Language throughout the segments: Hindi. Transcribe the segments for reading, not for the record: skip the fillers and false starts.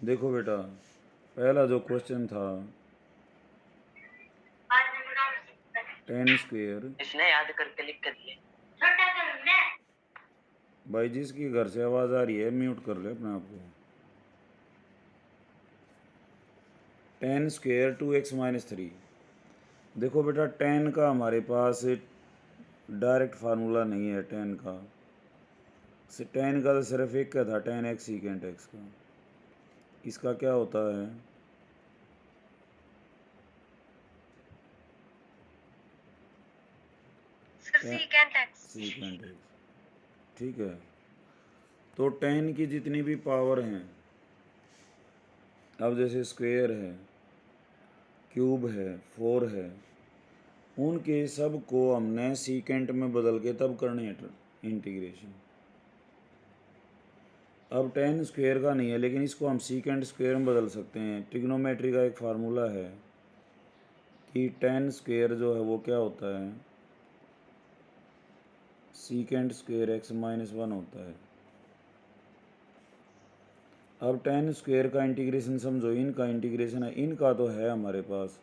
देखो बेटा, पहला जो क्वेश्चन था, टेन स्क्वेयर, इसने याद करके लिख कर दिए। भाई जिसकी घर से आवाज़ आ रही है म्यूट कर ले अपने आप को। Ten square 2x-3। देखो बेटा, टेन का हमारे पास डायरेक्ट फार्मूला नहीं है। टेन का तो सिर्फ एक का था, टेन एक्स सीकेंट एक्स का। इसका क्या होता है? Secant x. सीकेंट एक्स, ठीक है। तो टेन की जितनी भी पावर हैं, अब जैसे स्क्वेयर है, क्यूब है, फोर है, उनके सब को हमने सीकेंट में बदल के तब करने है इंटीग्रेशन। अब टेन स्क्वेयर का नहीं है, लेकिन इसको हम सीकेंट स्क्वेयर में बदल सकते हैं। ट्रिग्नोमेट्री का एक फार्मूला है कि टेन स्क्वेयर जो है वो क्या होता है, सीकेंट स्क्वेयर x-1 होता है। अब टेन स्क्वेयर का इंटीग्रेशन समझो, इनका इंटीग्रेशन है, इनका तो है हमारे पास,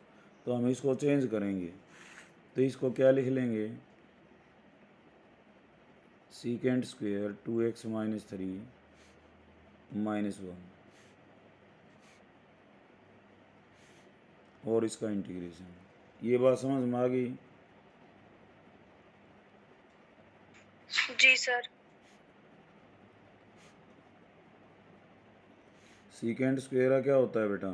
तो हम इसको चेंज करेंगे। तो इसको क्या लिख लेंगे, सीकेंट स्क्वेयर 2x-3 -1, और इसका इंटीग्रेशन। ये बात समझ में आ गई? जी सर। सीकेंट स्क्वेयर का क्या होता है बेटा?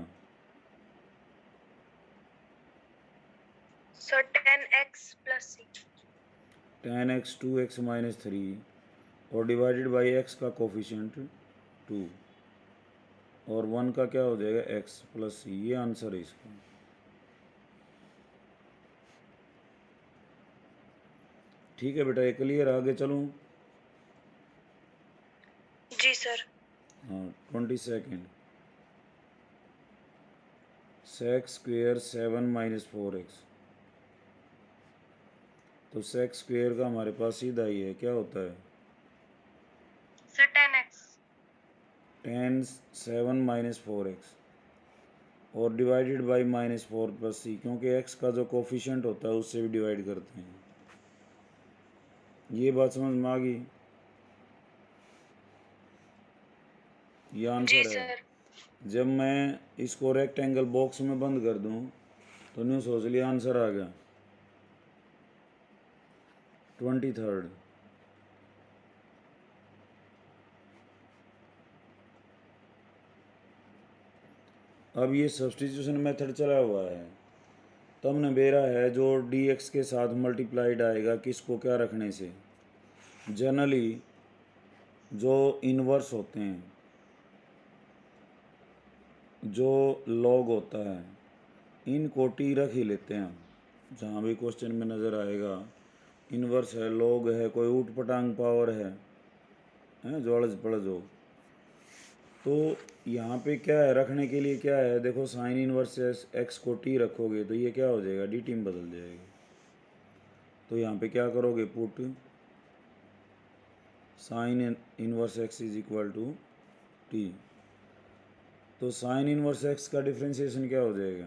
सर 10x प्लस सी। 10x 2x-3 और डिवाइडेड बाई x का कोफिशिएंट 2, और 1 का क्या हो जाएगा, x प्लस सी। ये आंसर है इसका। ठीक है बेटा, ये क्लियर? आगे चलूँ? जी सर। हाँ, 22 सेक्स स्क्वेयर 7 - 4x। तो सेक्स स्क्वेयर का हमारे पास सीधा ही है, क्या होता है, सर 10x। 7 - 4x, और डिवाइडेड बाई -4 प्लस सी, क्योंकि x का जो कोफिशिएंट होता है उससे भी डिवाइड करते हैं। ये बात समझ में आ गई? ये जी आंसर है। सर। जब मैं इसको रेक्टेंगल बॉक्स में बंद कर दूं तो न्यू सोच लिया आंसर आ गया। 23। अब ये सब्सटीट्यूशन मेथड चला हुआ है, तब न बेरा है जो dx के साथ मल्टीप्लाइड आएगा किसको क्या रखने से। जनरली जो इन्वर्स होते हैं, जो लॉग होता है, इनको टी रख ही लेते हैं हम। जहाँ भी क्वेश्चन में नज़र आएगा इन्वर्स है, लॉग है, कोई ऊट पटांग पावर है जो अड़ज पड़ज हो, तो यहाँ पे क्या है रखने के लिए, क्या है देखो, साइन इन्वर्स एक्स को टी रखोगे तो ये क्या हो जाएगा, डी टी में बदल जाएगा। तो यहाँ पे क्या करोगे, put sine inverse x is equal to t. तो साइन इन्वर्स एक्स का डिफ्रेंशिएशन क्या हो जाएगा,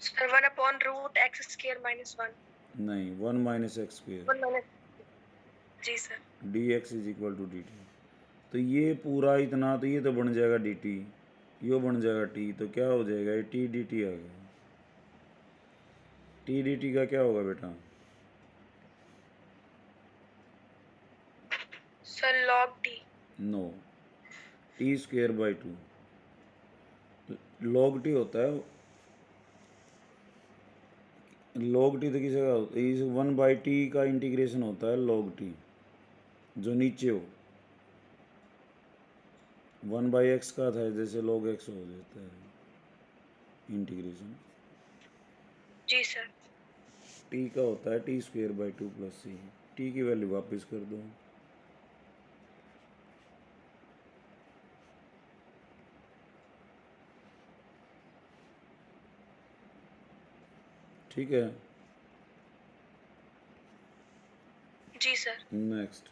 सर 1/√x² - 1। नहीं, 1 - x स्क्वेयर 1 माइनस। जी sir. D x is equal to d t. तो ये पूरा इतना, तो ये तो बन जाएगा डी टी, यो बन जाएगा टी, तो क्या हो जाएगा, ये टी डी टी आ गया। टी डी टी का क्या होगा बेटा, sir log t। No, t square by 2। Log t होता है, लॉग टी तो किसी का, इस 1/t का इंटीग्रेशन होता है लॉग टी, जो नीचे हो। 1/x का था, जैसे log x हो जाता है इंटीग्रेशन। जी सर। टी का होता है t square by 2 plus c. T की वैल्यू वापस कर दो। ठीक है, जी सर। नेक्स्ट।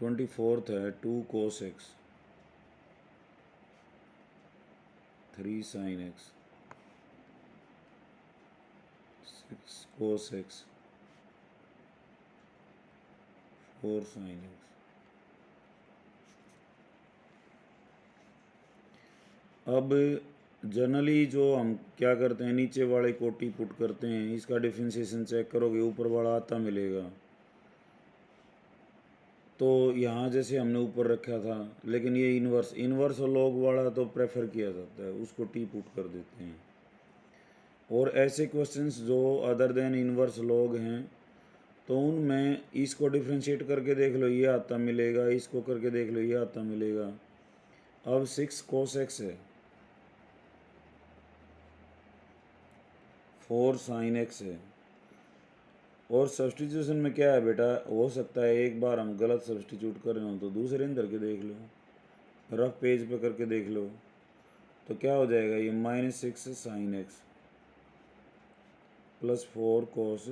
24th है 2 cos x 3 sin x 6 cos x 4 sin x। अब जनरली जो हम क्या करते हैं, नीचे वाले कोटि पुट करते हैं, इसका डिफरेंशिएशन चेक करोगे ऊपर वाला आता मिलेगा। तो यहाँ जैसे हमने ऊपर रखा था, लेकिन ये इन्वर्स और लॉग वाला तो प्रेफर किया जाता है, उसको टी पुट कर देते हैं। और ऐसे क्वेश्चंस जो अदर देन इन्वर्स लॉग हैं, तो उनमें इसको डिफ्रेंशिएट करके देख लो ये आता मिलेगा, इसको करके देख लो ये आता मिलेगा। अब 6 cos x है, 4 sin x है, और सब्सटीट्यूशन में क्या है बेटा, हो सकता है एक बार हम गलत सब्सटीट्यूट कर रहे हो तो दूसरे दिन करके देख लो, रफ पेज पे करके देख लो, तो क्या हो जाएगा ये -6 sin x plus 4 cos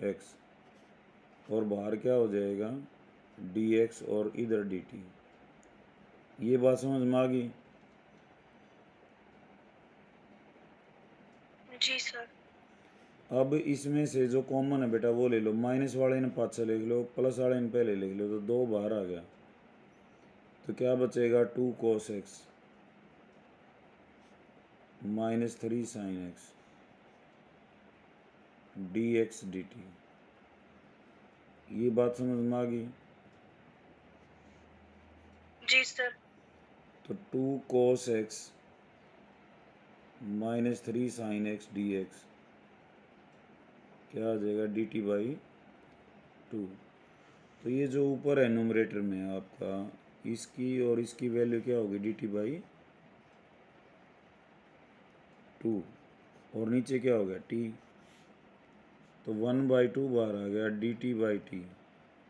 x, और बाहर क्या हो जाएगा dx और इधर dt। ये बात समझ में आ गई? जी सर। अब इसमें से जो कॉमन है बेटा वो ले लो, माइनस वाले ने पाछे लिख लो, प्लस वाले ने पहले लिख लो, तो 2 बाहर आ गया, तो क्या बचेगा 2 cos x -3 sin x dx dt। ये बात समझ में आ गई? जी सर। तो 2 cos x -3 sin x dx क्या आ जाएगा dt बाई 2। तो ये जो ऊपर है न्यूमरेटर में आपका, इसकी और इसकी वैल्यू क्या होगी dt बाई 2, और नीचे क्या हो गया t, तो 1/2 बाहर आ गया dt बाई t।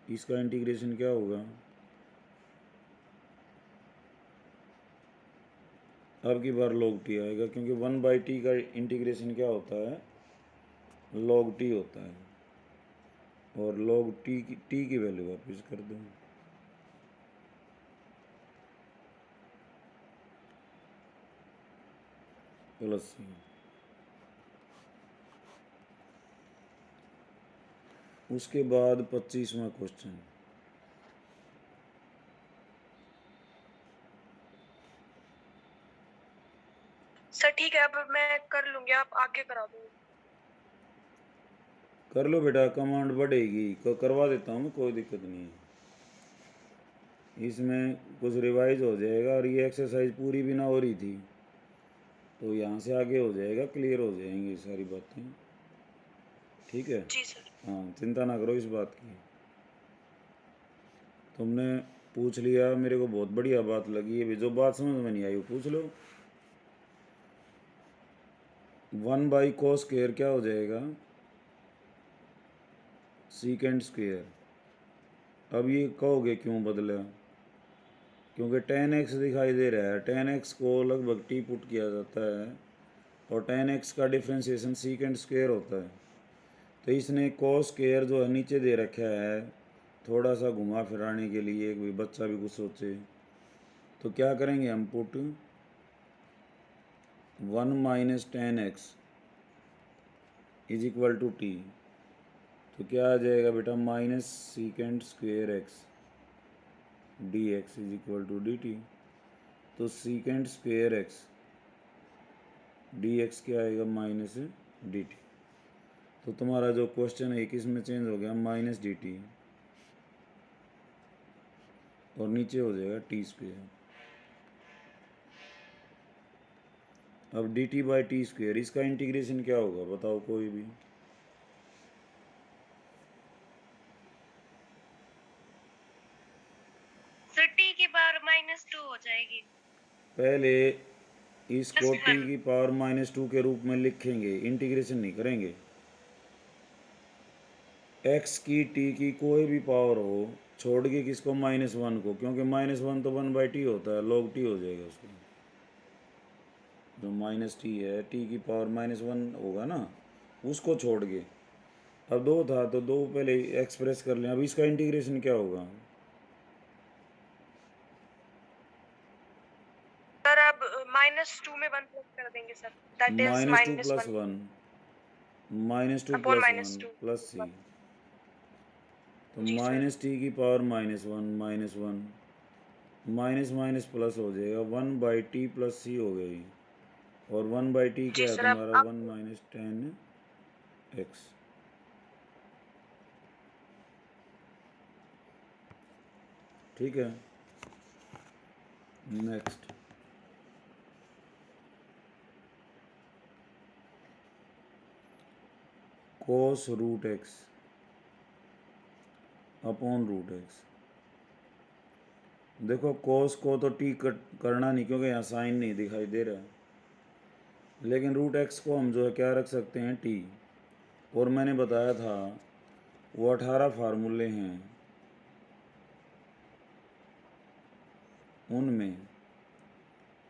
इसका इंटीग्रेशन क्या होगा, अब की बार log t आएगा, क्योंकि 1/t का इंटीग्रेशन क्या होता है log t होता है, और log t की वैल्यू वापस कर दो, प्लस c। उसके बाद 25वां क्वेश्चन, सर ठीक है, अब मैं कर लूंगी, आप आगे करा दो। कर लो बेटा, कमांड बढ़ेगी, करवा देता हूँ मैं, कोई दिक्कत नहीं है, इसमें कुछ रिवाइज हो जाएगा, और ये एक्सरसाइज पूरी भी ना हो रही थी, तो यहाँ से आगे हो जाएगा, क्लियर हो जाएंगी सारी बातें, ठीक है? जी सर। हाँ, चिंता ना करो इस बात की। तुमने पूछ लिया, मेरे को बहुत बढ़िया बात लगी है, जो बात समझ में नहीं आई वो पूछ लो। 1/cos स्क्वेयर क्या हो जाएगा सीकेंड स्क्वेयर। अब ये कहोगे क्यों बदला, क्योंकि tan x दिखाई दे रहा है, tan x को लगभग t पुट किया जाता है, और tan x का डिफ्रेंशिएशन सीकेंड स्क्वेयर होता है, तो इसने cos स्क्वेयर जो है नीचे दे रखा है, थोड़ा सा घुमा फिराने के लिए, कोई बच्चा भी कुछ सोचे, तो क्या करेंगे हम put 1 - tan x is equal to t, तो क्या आ जाएगा बेटा minus secant square x d x is equal to d t. तो secant square x d x क्या आएगा माइनस डी टी। तो तुम्हारा जो क्वेश्चन है किस में चेंज हो गया माइनस डी टी, और नीचे हो जाएगा टी स्क्वेयर। अब D t by T square, इसका इंटीग्रेशन क्या होगा बताओ कोई भी। सर t की पावर -2 हो जाएगी। पहले इसको Plus टी 1। की पावर -2 के रूप में लिखेंगे, इंटीग्रेशन नहीं करेंगे। एक्स की टी की कोई भी पावर हो, छोड़ के किसको -1 को, क्योंकि -1 तो 1/t होता है, log t हो जाएगा उसको, जो माइनस टी है टी की पावर -1 होगा ना, उसको छोड़ के। अब 2 था तो 2 पहले एक्सप्रेस कर लें। अब इसका इंटीग्रेशन क्या होगा -2 में 1 प्लस कर देंगे sir, that is -2 + -1 1 -2 upon + 1 -2 plus c, तो जी सर। -t की पावर -1 -1 माइनस माइनस प्लस हो जाएगा, 1/t + c हो गई, और 1/t जी क्या है सर, अब तुम्हारा, आप 1 - 10x। ठीक है, next cos √x upon √x। देखो cos को तो t कट करना नहीं क्योंकि यहाँ साइन नहीं दिखाई दे रहा है, लेकिन √x को हम जो है क्या रख सकते हैं, t। और मैंने बताया था वो 18 फार्मूले हैं, उनमें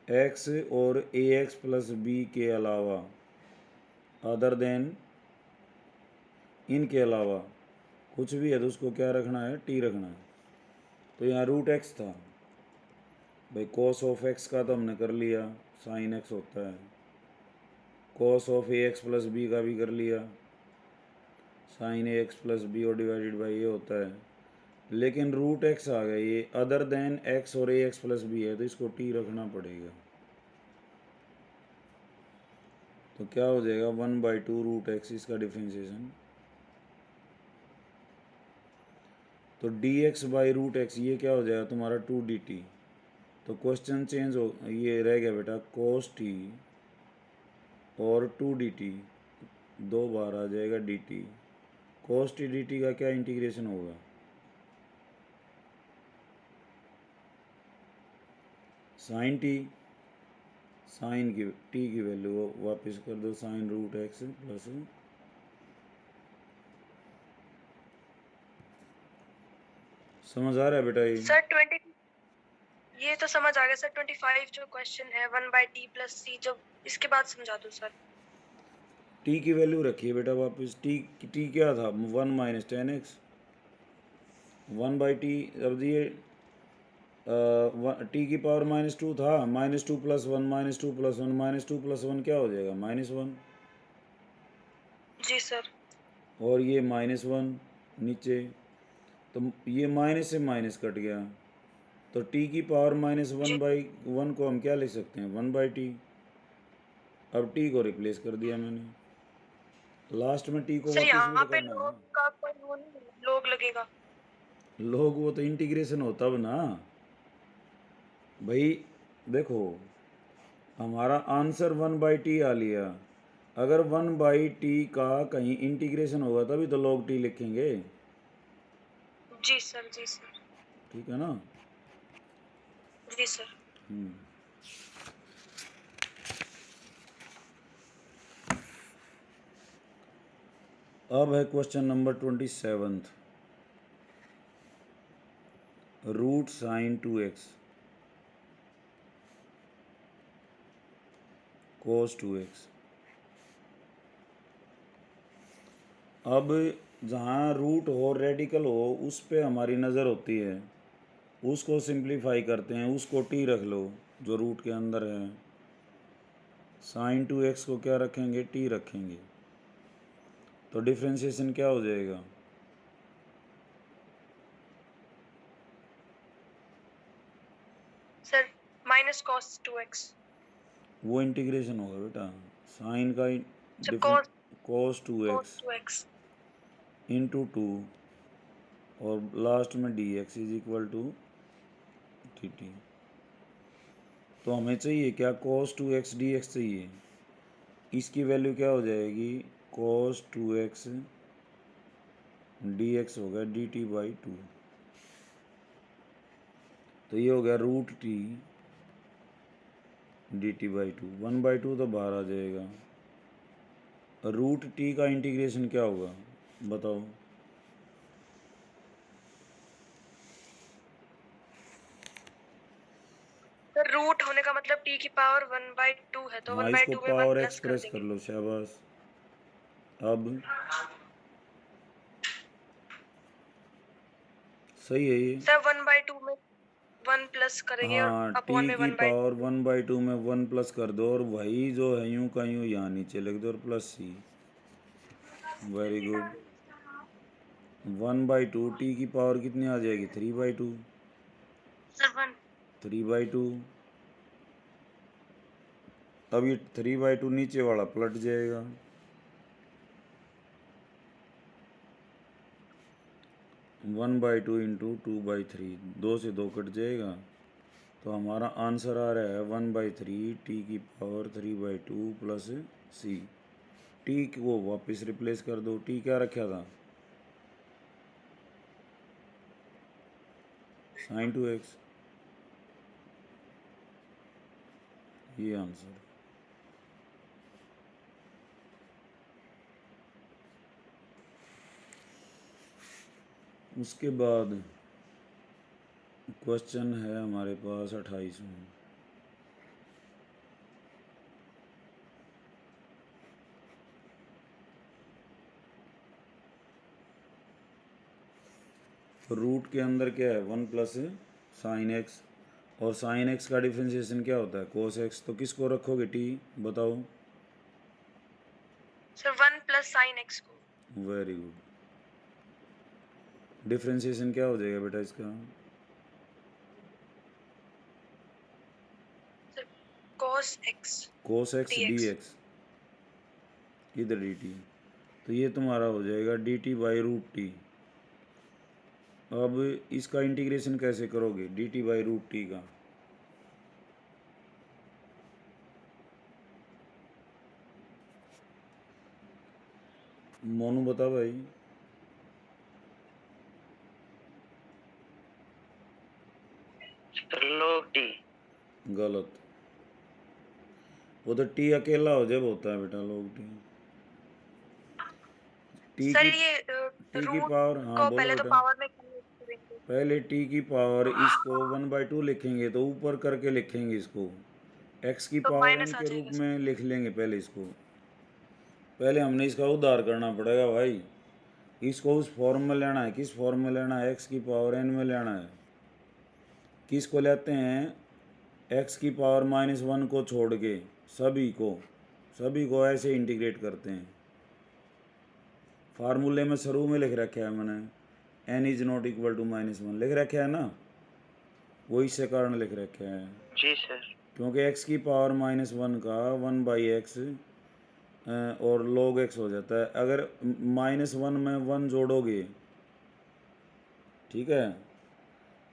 x और ax + b के अलावा, अदर देन, इनके अलावा कुछ भी है तो उसको क्या रखना है, t रखना है। तो यहाँ √x था भाई, cos ऑफ x का तो हमने कर लिया, sin x होता है, cos ऑफ ax + b का भी कर लिया, sin ax + b और डिवाइडेड बाई ये होता है। लेकिन √x आ गया, ये अदर देन x और ax + b है तो इसको t रखना पड़ेगा। तो क्या हो जाएगा, 1/2 √x, इसका डिफ्रेंशिएशन। तो dx/√x ये क्या हो जाएगा तुम्हारा, 2dt। तो क्वेश्चन चेंज हो, ये रह गया बेटा cos t और 2dt, 2 बार आ जाएगा dt। cos t dt का क्या इंटीग्रेशन होगा, sin t, साइन की t की वैल्यू वापस कर दो, sin √x प्लस, समझ आ रहा है बेटा ये? सर 20 ये तो समझ आ गया सर। 25 जो क्वेश्चन है 1/t + c, जब इसके बाद समझा दो सर। t की वैल्यू रखिए बेटा वापस, t क्या था, 1 - 10x, 1/t। अब ये t की पावर -2 था, -2 + 1 -2 + 1 -2 + 1 क्या हो जाएगा, -1, जी सर। और ये -1 नीचे, तो ये माइनस से माइनस कट गया, तो t की पावर जी -1/1 को हम क्या लिख सकते हैं, 1/t। अब t को रिप्लेस कर दिया मैंने, लास्ट में t को सर, वापस भी यहाँ तो पे करना है लोग ना। का कोई वो नहीं है, लोग लगेगा। लोग वो तो इंटीग्रेशन होता है ना भाई। देखो हमारा आंसर 1/t आ लिया, अगर 1/t का कहीं इंटीग्रेशन होगा तभी तो लोग t लिखेंगे, जी सर, जी सर, ठीक है ना। जी सर। अब है question number 27, √sin 2x cos 2x। अब जहाँ रूट हो, रेडिकल हो, उस पे हमारी नज़र होती है, उसको सिंप्लीफाई करते हैं, उसको t रख लो जो रूट के अंदर है, sin 2x को क्या रखेंगे, t रखेंगे, तो डिफ्रेंशिएशन क्या हो जाएगा, सर -cos 2x। वो इंटीग्रेशन होगा बेटा, साइन का sir different, cos cos 2x 2x। Into 2, और लास्ट में dx = dt। तो हमें चाहिए क्या, cos 2x dx चाहिए, इसकी वैल्यू क्या हो जाएगी, cos 2x dx हो गया dt/2। तो ये हो गया √t dt/2, 1/2 तो बाहर आ जाएगा। √t का इंटीग्रेशन क्या होगा बताओ, सर रूट होने का मतलब t की पावर 1/2 है, तो हाँ इसको 1/2 में 1 पावर प्लस कर एक्सप्रेस कर देंगे। लो, शाबाश। अब सही है ये, सर 1/2 में 1 वन प्लस करेंगे और हाँ, अपॉन टी में की 1/2। पावर 1/2 में 1 प्लस कर दो और वही जो है यूं का यूं यहाँ नीचे लिख दो और plus c. Very good. 1/2 t की पावर कितनी आ जाएगी? 3/2। सर 1। 3/2। अब ये 3/2 नीचे वाला पलट जाएगा। 1/2 इंटू 2/3, 2 से 2 कट जाएगा। तो हमारा आंसर आ रहा है 1/3 टी की पावर 3/2 प्लस सी। टी को वापस रिप्लेस कर दो। टी क्या रखा था? sin 2x। ये आंसर। उसके बाद क्वेश्चन है हमारे पास 28वां। रूट के अंदर क्या है? 1 प्लस साइन एक्स। और साइन एक्स का डिफ्रेंशिएशन क्या होता है? Cos x. तो किसको रखोगे टी? बताओ। सर 1 प्लस साइन एक्स को। Very good. डिफ्रेंशिएशन क्या हो जाएगा बेटा इसका? Sir cos x cos x d dx। X, इधर डी टी। तो ये तुम्हारा हो जाएगा d t by root t. अब इसका इंटीग्रेशन कैसे करोगे d t by root t का? मोनू बता भाई। log t। गलत। वो तो टी अकेला हो जब होता है बेटा लोग टी। टी सर की ये टी की रूट पावर, हाँ को बोलो पहले तो बेटा। पावर में कन्वर्ट करेंगे। पहले टी की पावर इसको 1/2 लिखेंगे तो ऊपर करके लिखेंगे इसको। एक्स की तो पावर एन माइनस आ के रूप जाएगा सर। में लिख लेंगे पहले इसको। पहले हमने इसका उद्धार करना पड़ेगा भाई। इसको उस फॉर्म में लेना है। किस फॉर्म में लेना है? एक्स की पावर एन में लेना है। किसको लेते हैं? एक्स की पावर -1 को छोड़ के सभी को ऐसे इंटीग्रेट करते हैं। फार्मूले में शुरू में लिख रखा है मैंने n is not equal to -1 लिख रखा है ना, वो इससे कारण लिख रखा है। जी सर। क्योंकि x की पावर -1 का 1/x और log x हो जाता है। अगर -1 में 1 जोड़ोगे, ठीक है,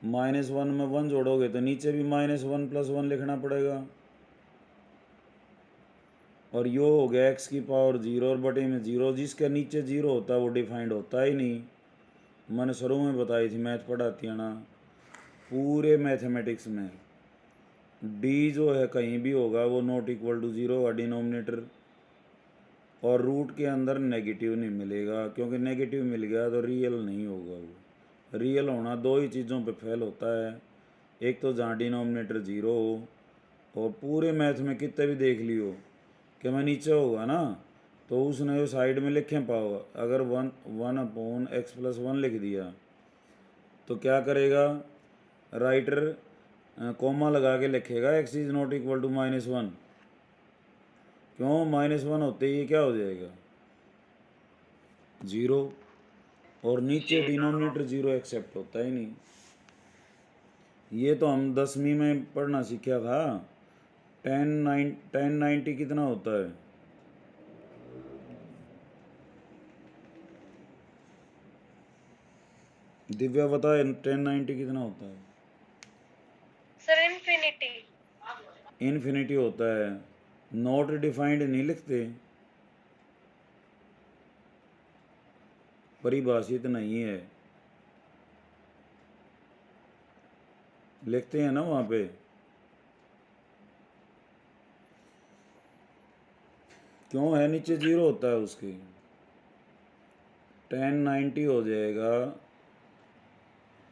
-1 में 1 जोड़ोगे तो नीचे भी -1 + 1 लिखना पड़ेगा। और यो हो गया एक्स की पावर 0 और बटे में 0। जिसके नीचे 0 होता है वो डिफाइंड होता ही नहीं। मैंने शुरू में बताई थी, मैथ पढ़ाती है ना पूरे मैथमेटिक्स में, डी जो है कहीं भी होगा वो नॉट इक्वल टू 0 होगा डिनोमिनेटर। और रूट के अंदर नेगेटिव नहीं मिलेगा, क्योंकि नेगेटिव मिल गया तो रियल नहीं होगा। वो रियल होना दो ही चीज़ों पे फेल होता है। एक तो जहाँ डिनोमिनेटर 0 हो, और पूरे मैथ में कितने भी देख लियो कि मैं नीचे होगा ना तो उसने जो साइड में लिखे पाओ, अगर 1/x+1 लिख दिया तो क्या करेगा राइटर? कॉमा लगा के लिखेगा x is not equal to -1। क्यों? -1 होते ही क्या हो जाएगा? 0। और नीचे डिनोमिनेटर 0 एक्सेप्ट होता ही नहीं। ये तो हम 10वीं में पढ़ना सीखा था। 1090 कितना होता है? दिव्या बताए 1090 कितना होता है? Sir infinity. इन्फिनिटी होता है। नॉट डिफाइंड नहीं लिखते, परिभाषित नहीं है, लिखते हैं ना वहाँ पे। क्यों है? नीचे 0 होता है उसके। 1090 हो जाएगा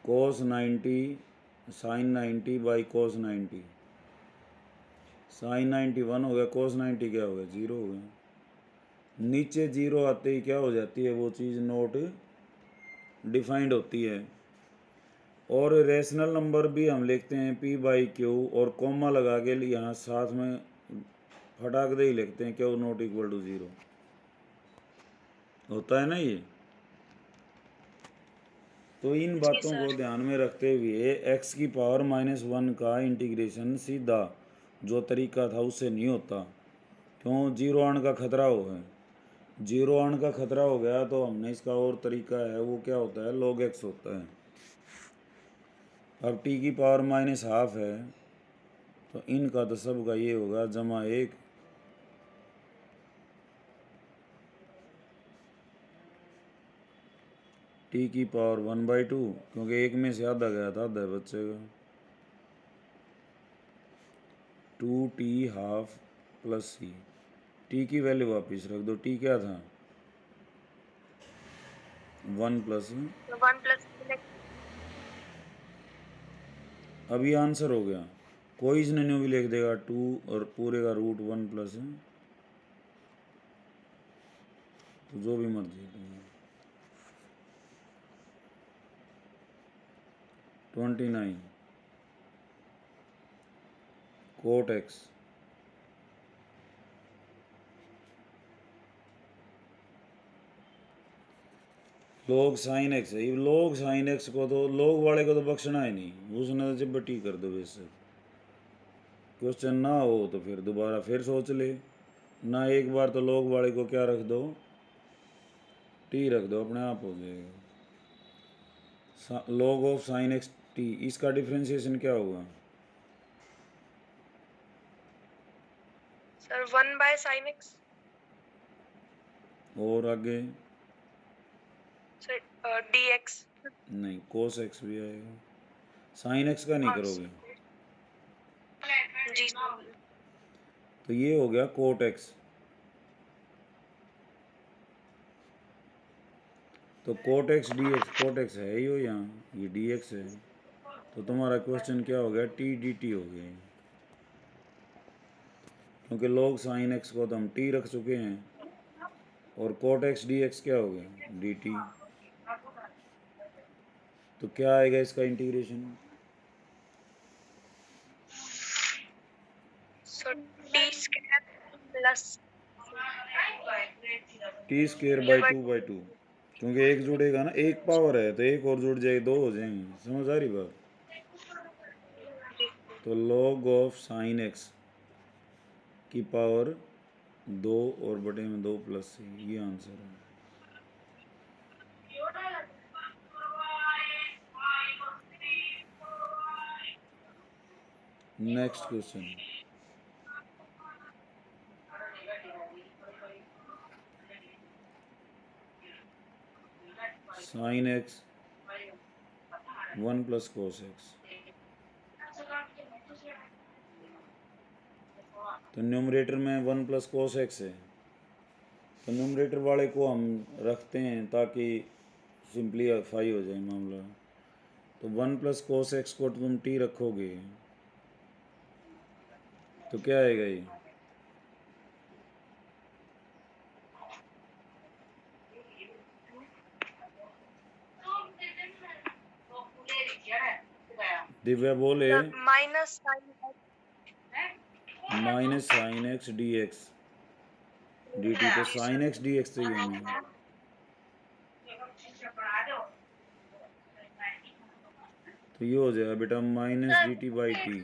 cos 90 sin 90 by cos 90। sin 90 1 हो गया, cos 90 क्या हो गया? 0 हो गया। नीचे 0 आते ही क्या हो जाती है वो चीज़? नोट डिफाइंड होती है। और रेशनल नंबर भी हम लिखते हैं पी बाई क्यू, और कॉमा लगा के यहाँ साथ में फटाक दे ही लिखते हैं क्यू नॉट इक्वल टू 0। होता है ना ये। तो इन जी बातों को सर। ध्यान में रखते हुए x की पावर -1 का इंटीग्रेशन सीधा जो तरीका था उससे नहीं होता, क्यों? जीरो आने का खतरा हो है। जीरो आने का खतरा हो गया तो हमने इसका और तरीका है, वो क्या होता है, log x होता है। अब t की पावर -12 है तो इनका तो सबका ये होगा जमा 1, t की पावर 1/2, क्योंकि एक में से आधा गया था, आधा बचेगा। 2t½ प्लस c, t की वैल्यू वापिस रख दो। t क्या था? 1 प्लस। 1 प्लस। अब ये आंसर हो गया। कोई इसने न्यू भी लिख देगा 2 और पूरे का रूट 1 प्लस, तो जो भी मर्जी है। 29 कोट एक्स लोग साइन एक्स है। ये लोग साइन एक्स को तो लोग वाले को तो बख्शना है नहीं, उसने तो जब टी कर दो। वैसे क्वेश्चन ना हो तो फिर दोबारा फिर सोच ले ना, एक बार तो लोग वाले को क्या रख दो, टी रख दो, अपने आप हो जाएगा। Log of sine x T, इसका डिफ्रेंशिएशन क्या होगा? Sir 1 by sine x. और आगे सर dx। नहीं, कोस एक्स भी आएगा। साइन एक्स का नहीं हाँ करोगे जी सर। तो ये हो गया कोट एक्स। तो cot x d x, cot x है ही हो यहाँ, ये डी एक्स है। तो तुम्हारा क्वेश्चन क्या हो गया? टी डी टी हो गया, क्योंकि लॉग साइन एक्स को तो हम टी रख चुके हैं, और कोट एक्स डी एक्स क्या हो गया? D t. तो क्या आएगा इसका integration? Sir T square plus T square by 2/2, क्योंकि एक जुड़ेगा ना, एक पावर है तो एक और जुड़ जाएगी, दो हो जाएंगे। समझ आ रही बात? तो लॉग ऑफ साइन एक्स की पावर 2 और बटे में 2 प्लस c, ये आंसर है। Next question, sine x 1 plus cos x. तो न्यूमरेटर में 1 प्लस कोस एक्स है, तो न्यूमरेटर वाले को हम रखते हैं ताकि सिंप्लीफाई हो जाए मामला। तो 1 प्लस कोस एक्स को तुम टी रखोगे तो क्या आएगा ये? दिव्या बोले। Minus sine minus sine x d x d t, तो साइन एक्स डी एक्स चाहिए हमें। तो ये हो जाएगा बेटा minus d t by t.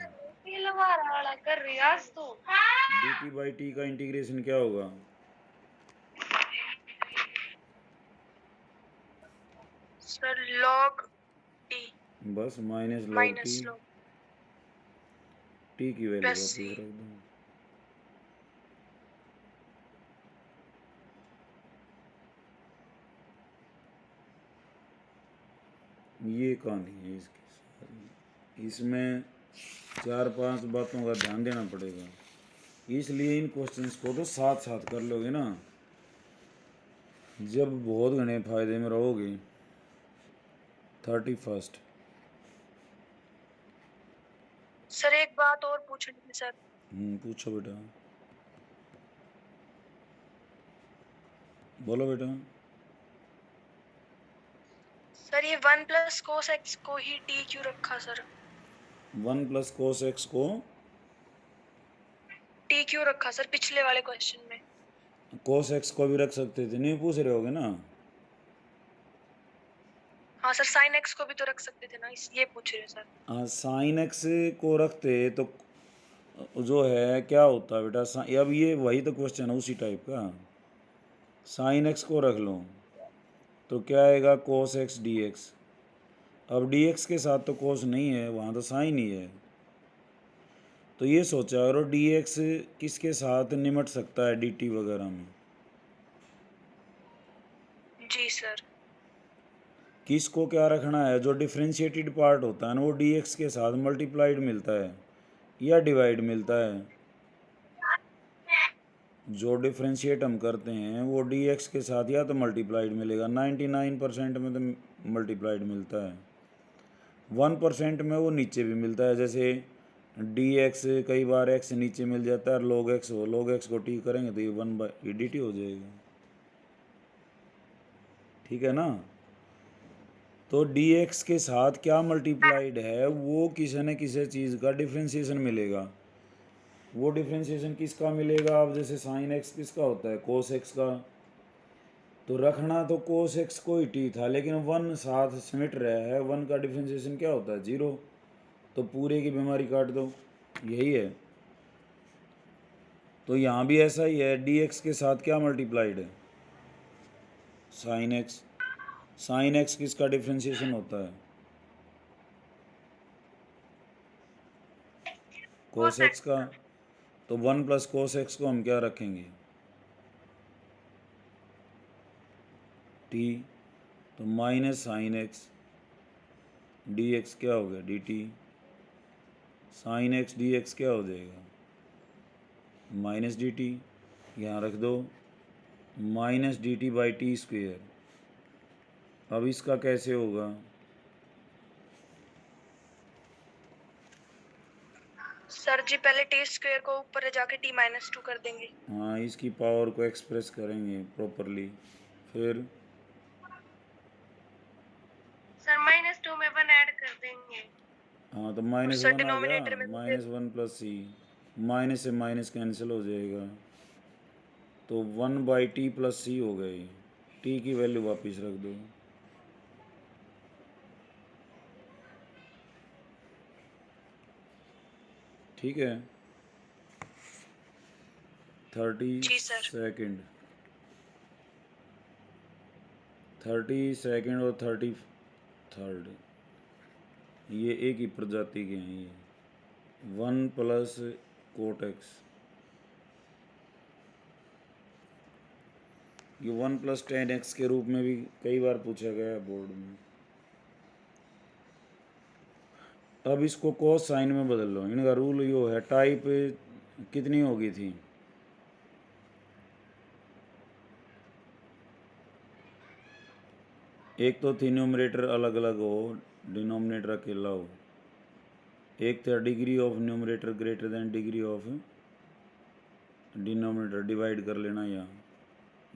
D t by t का इंटीग्रेशन क्या होगा? सर लॉग टी बस minus log t, minus log t की वैल्यू प्लस वापस सी। रख दो। ये कहानी है इसकी सारी। इसमें 4-5 बातों का ध्यान देना पड़ेगा, इसलिए इन क्वेश्चंस को तो साथ साथ कर लोगे ना, जब बहुत घने फायदे में रहोगे। 31। सर एक बात और पूछनी थी सर। पूछो बेटा, बोलो बेटा। सर ये 1 प्लस कोस एक्स को ही टी क्यों रखा सर? 1 प्लस कोस एक्स को टी क्यों रखा सर पिछले वाले क्वेश्चन में? कोस एक्स को भी रख सकते थे, नहीं पूछ रहे होगे ना? हाँ सर साइन एक्स को भी तो रख सकते थे ना, इस ये पूछ रहे हैं सर। हाँ, साइन एक्स को रखते तो जो है क्या होता बेटा, अब ये वही तो क्वेश्चन है उसी टाइप का। साइन एक्स को रख लो तो क्या आएगा, कोस एक्स डी एक्स। अब डी एक्स के साथ तो कोस नहीं है, वहाँ तो साइन ही है। तो ये सोचा करो डी एक्स किसके साथ निमट सकता है डी टी वगैरह में। जी सर। किसको क्या रखना है, जो डिफ्रेंशिएटेड पार्ट होता है ना वो डी एक्स के साथ मल्टीप्लाइड मिलता है या डिवाइड मिलता है। जो डिफ्रेंशिएट हम करते हैं वो डी एक्स के साथ या तो मल्टीप्लाइड मिलेगा, 99% में तो मल्टीप्लाइड मिलता है। 1% में वो नीचे भी मिलता है, जैसे डी एक्स कई बार एक्स नीचे मिल जाता है, लॉग एक्स हो, लॉग एक्स को टी करेंगे तो ये 1/dt हो जाएगा। ठीक है ना? तो डी एक्स के साथ क्या मल्टीप्लाइड है, वो किसी न किसी चीज़ का डिफ्रेंशिएशन मिलेगा। वो डिफ्रेंशिएशन किसका मिलेगा, अब जैसे साइन एक्स किसका होता है, कोस एक्स का। तो रखना तो कोस एक्स को ही टी था, लेकिन 1 साथ सिमट रहा है, 1 का डिफ्रेंशिएशन क्या होता है, 0। तो पूरे की बीमारी काट दो, यही है। तो यहाँ भी ऐसा ही है, डी एक्स के साथ क्या मल्टीप्लाइड है, साइन एक्स। साइन एक्स किसका डिफ्रेंशिएशन होता है, कोस कोस एक्स एक्स का। का। तो 1 प्लस कोस एक्स को हम क्या रखेंगे, टी। तो minus sine x d x क्या हो गया, D T. Sign x d x क्या हो जाएगा, माइनस डी टी। यहाँ रख दो minus d t by T square. अब इसका कैसे होगा, सर जी पहले टी स्क्वायर को ऊपर ले जाके टी माइनस 2 कर देंगे। हाँ इसकी पावर को एक्सप्रेस करेंगे प्रॉपरली, फिर सर माइनस 2 में 1 ऐड कर देंगे। हाँ तो और माइनस सर 1 आ गया, डिनोमिनेटर में भी फिर -1 + सी, माइनस से माइनस कैंसिल हो जाएगा, तो 1/t + c हो गई। टी की वैल्यू वापस रख दो। ठीक है, 30 जी सर। सेकेंड, 30 सेकेंड और 33rd, ये एक ही प्रजाति के हैं ये। 1 प्लस कोट एक्स, ये 1 + tan x के रूप में भी कई बार पूछा गया है बोर्ड में। अब इसको कोस साइन में बदल लो, इनका रूल यो है, टाइप कितनी होगी थी, एक तो थी न्यूमरेटर अलग अलग हो, डिनोमिनेटर अकेला हो। एक था degree of numerator greater than degree of denominator, divide कर लेना यहाँ,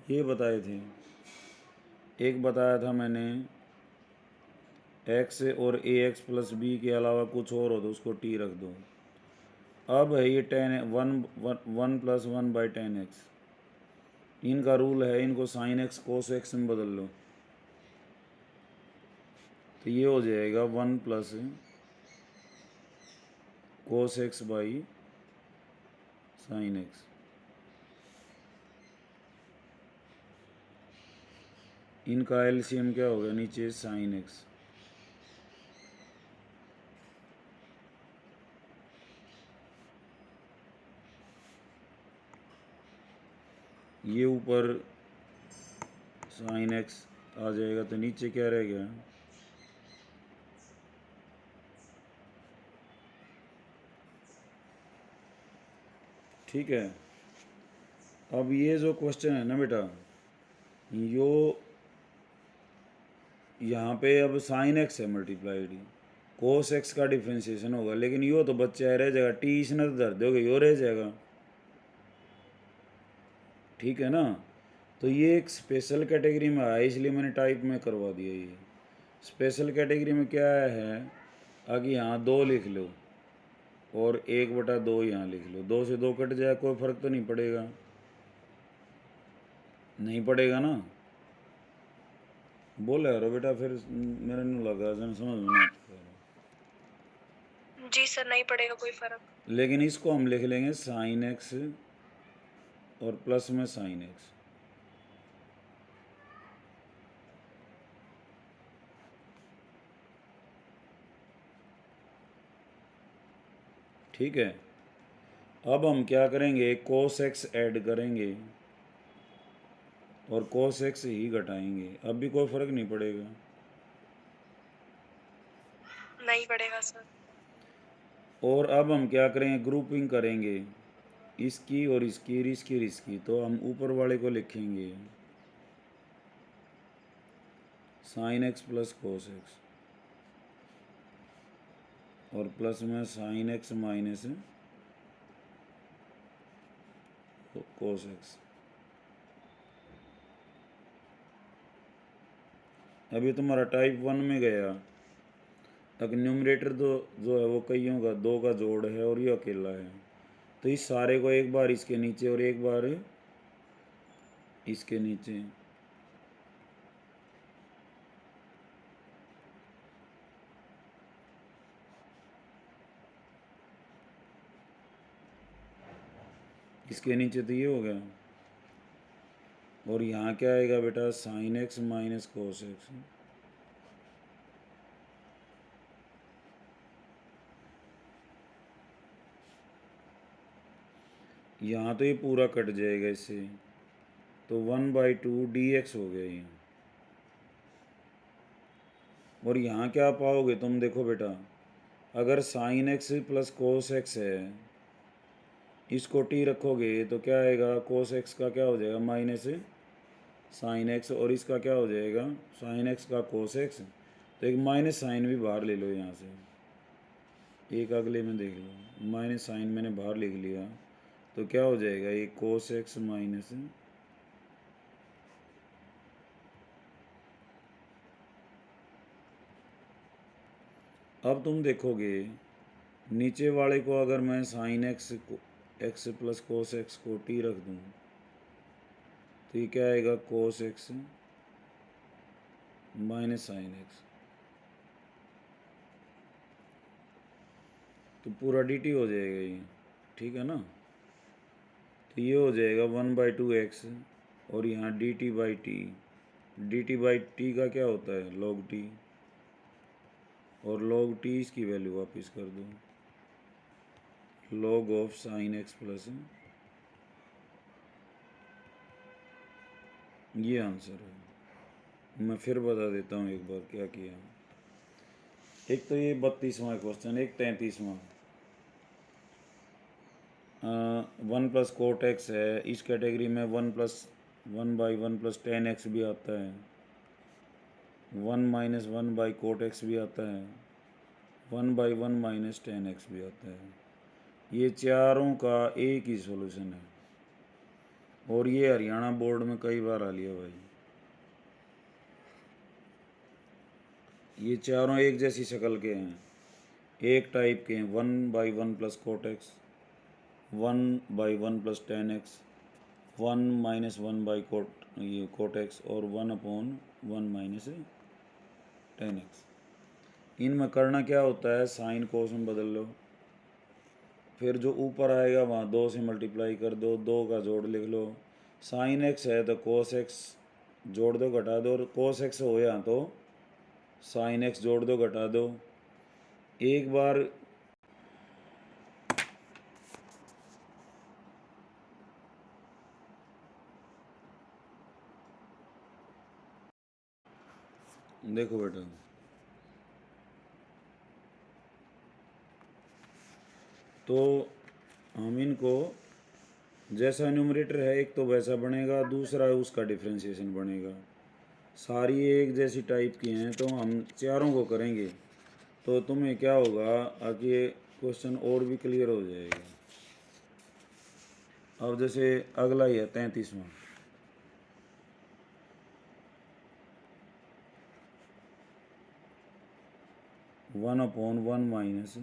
ये बताए थे। एक बताया था मैंने x और ax + b के अलावा कुछ और हो तो उसको t रख दो। अब है ये 1 + 1/tan x, इनका रूल है, इनको sin x cos x में बदल लो, तो ये हो जाएगा 1 + cos x / sin x। इनका एलसीएम क्या होगा, नीचे sin x। ये ऊपर sin x आ जाएगा, तो नीचे क्या रह गया, ठीक है। अब ये जो क्वेश्चन है ना बेटा, यो यहाँ पे अब साइन एक्स है मल्टीप्लाइड, कोस एक्स का डिफ्रेंशिएशन होगा, लेकिन यो तो बच्चा रह जाएगा, टी इसने तो धर दोगे, यो रह जाएगा। ठीक है ना? तो ये एक स्पेशल कैटेगरी में आया, इसलिए मैंने टाइप में करवा दिया ये। स्पेशल कैटेगरी में क्या है, आगे यहाँ 2 लिख लो और 1/2 यहाँ लिख लो, 2 से 2 कट जाए, कोई फर्क तो नहीं पड़ेगा, नहीं पड़ेगा ना। बोले यारो बेटा, फिर मेरे नहीं लगा जन समझ में नहीं आता। जी सर, नहीं पड़ेगा कोई फर्क। लेकिन इसको हम लिख लेंगे साइन एक्स और प्लस में साइन एक्स। ठीक है, अब हम क्या करेंगे, कोस एक्स ऐड करेंगे और कोस एक्स ही घटाएंगे, अब भी कोई फर्क नहीं पड़ेगा। नहीं पड़ेगा सर। और अब हम क्या करेंगे, ग्रुपिंग करेंगे, इसकी और इसकी, इसकी और इसकी, तो हम ऊपर वाले को लिखेंगे sine x plus cos x और प्लस में sign x minus cos x. अभी तुम्हारा टाइप 1 में गया, अब न्यूमरेटर तो जो है वो कईयों का 2 का जोड़ है और ये अकेला है, तो इस सारे को एक बार इसके नीचे और एक बार इसके नीचे। इसके नीचे तो ये हो गया, और यहाँ क्या आएगा बेटा, sign x minus cos x. यहाँ तो ये पूरा कट जाएगा इससे, तो 1/2 dx हो गया ये। और यहाँ क्या पाओगे तुम, देखो बेटा, अगर sine x plus cos x है, इसको t रखोगे तो क्या आएगा, कोस एक्स का क्या हो जाएगा माइनस साइन एक्स, और इसका क्या हो जाएगा साइन एक्स का कोस एक्स, तो एक माइनस साइन भी बाहर ले लो यहाँ से, एक अगले में देख लो, माइनस साइन मैंने बाहर लिख लिया, तो क्या हो जाएगा ये कोस एक्स माइनस। अब तुम देखोगे नीचे वाले को अगर मैं sine x x plus cos x को t रख दूँ, तो ये क्या आएगा, cos x minus sine x, तो पूरा dt हो जाएगा ये, ठीक है ना। तो ये हो जाएगा 1/2 x, और यहाँ dt/t, dt/t का क्या होता है log t, और log t इसकी वैल्यू वापस कर दो, log of sine x plus, ये आंसर है। मैं फिर बता देता हूँ एक बार क्या किया। एक तो ये 32वां क्वेश्चन, एक 33वां, 1 प्लस कोट एक्स है, इस कैटेगरी में 1/1 + tan x भी आता है, 1 - 1 कोट एक्स भी आता है, 1/1 - tan x भी आता है। ये चारों का एक ही सॉल्यूशन है, और ये हरियाणा बोर्ड में कई बार आ लिया भाई। ये चारों एक जैसी शक्ल के हैं, एक टाइप के हैं, 1/1 + cot x, 1/1 + tan x, 1 - 1 cot x, और 1/1 - tan x। इनमें करना क्या होता है, साइन कोस में बदल लो, फिर जो ऊपर आएगा वहाँ 2 से मल्टीप्लाई कर दो, 2 का जोड़ लिख लो, साइन एक्स है तो कोस एक्स जोड़ दो घटा दो, और कोस एक्स हो या तो साइन एक्स जोड़ दो घटा दो। एक बार देखो बेटा, तो हम इनको जैसा न्यूमरेटर है एक तो वैसा बनेगा, दूसरा उसका डिफ्रेंशिएशन बनेगा, सारी एक जैसी टाइप की हैं, तो हम चारों को करेंगे तो तुम्हें क्या होगा, आगे क्वेश्चन और भी क्लियर हो जाएगा। अब जैसे अगला ही है 33वां, 1/1 माइनस